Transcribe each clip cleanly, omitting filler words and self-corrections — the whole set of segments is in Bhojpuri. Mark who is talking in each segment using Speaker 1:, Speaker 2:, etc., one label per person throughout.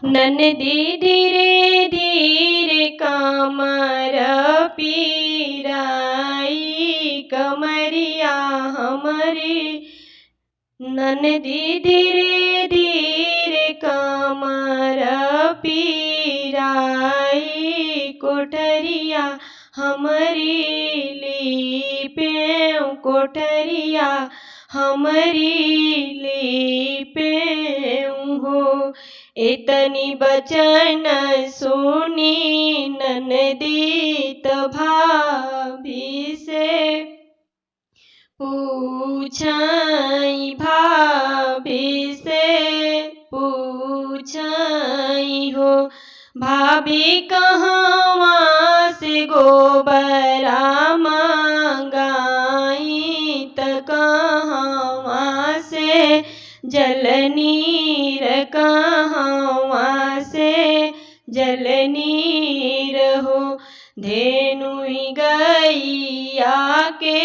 Speaker 1: ननदी धीरे धीरे कमर पीराई कमरिया हमरी। ननदी धीरे धीरे कमर पीराई कोठरिया हमरी लीपें कोठरिया हमरी लीपें हो। इतनी बचन सुनी ननदी त भाभी से पूछाई भाभी से पूछाई हो। भाभी कहवा से गोबरा मंगाई त कहवा से जलनीर कहवा से जलनीर हो। धेनुई गैया के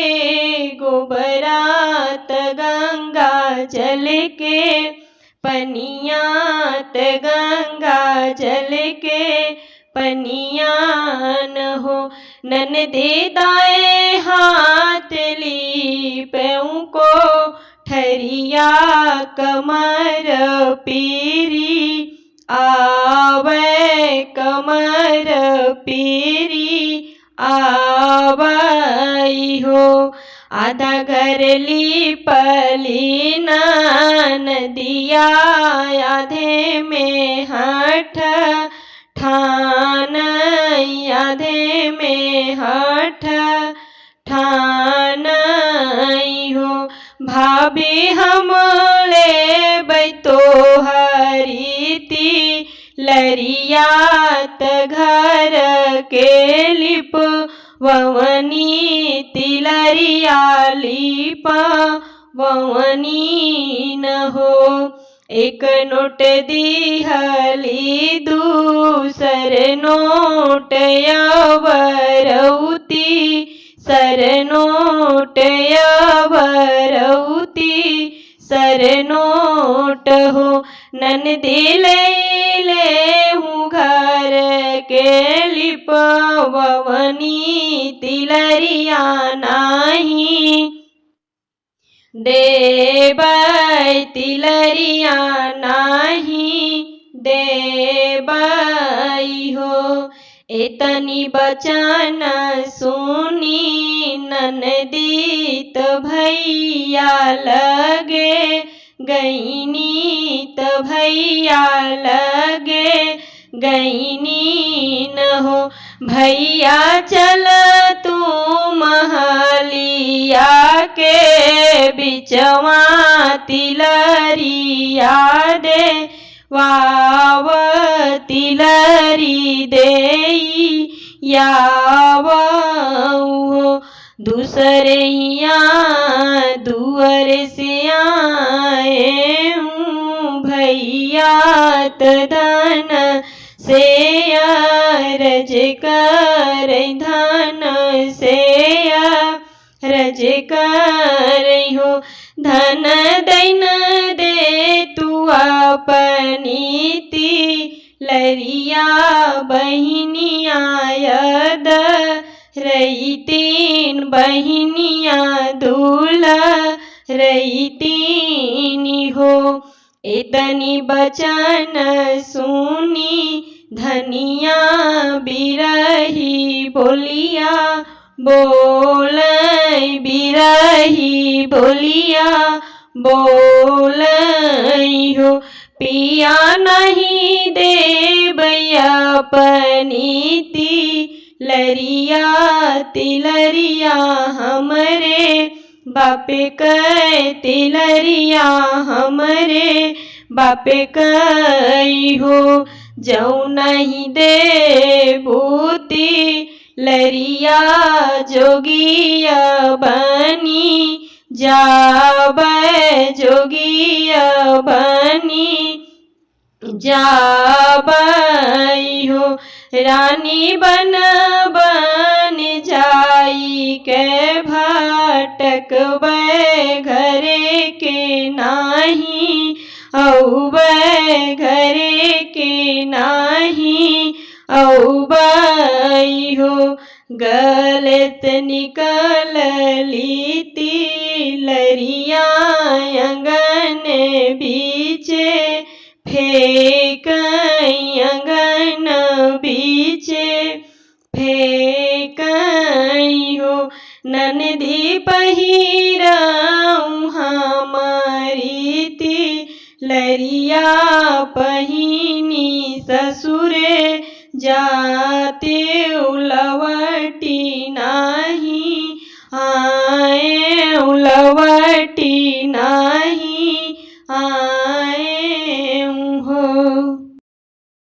Speaker 1: गोबरात गंगा जल के पनियात गंगा जल के पनियान हो। ननदे दाए हाथ लीपें को ठरिया कमर पीरी आवे कमर पीरी आवई हो। आधा घर लीपली नदिया आधे में हठ ठान आधे में हठ ठान हो। भाभी हम ले बैतो हरीती लरियात घर के लिप ववनी तिलरिया लिप ववनी न हो। एक नोट दिहली दूसर नोट यवरौती सरनोट यवरौती सरनोट हो। ननदी ले हूँ घर के लिपवनी तिलरिया नाही देबै तिलरिया नाही देबै हो। इतनी बचन सुनी ननदी त भैया लगे गईनी त भैया लगे गईनी न हो। भैया चल तू महलिया के बिचवा तिलरिया दे वाव तिलरी देई यावो। दूसरे यहाँ दुअर से आए हूँ भैया धन से रज कर धन से रज कर हो। धन दैन दे तू अपनी तिलरिया बहिनिया यद रही तीन बहिनिया दूल्हा रही तीन हो। इतनी बचन सुनी धनिया बिरही बोलिया बोल बिरही बोलिया बोल हो। पिया नहीं देबैया पनीति लरिया तिलरिया हमरे बापे कई तिलरिया हमरे बापे कई हो। जाऊ नहीं दे बूती लरिया जोगिया बनी जाबै जोगिया बनी जाबै हो। रानी बन बन जाई के भटकबै घरे के नाही औबै घरे के निकलली तिलरिया अंगन बीचे फेंकई अंगन बीचे फेंकई हो। ननदी पहिरऊ हमारी तिलरिया पहिनी ससुरे जाते उलवटी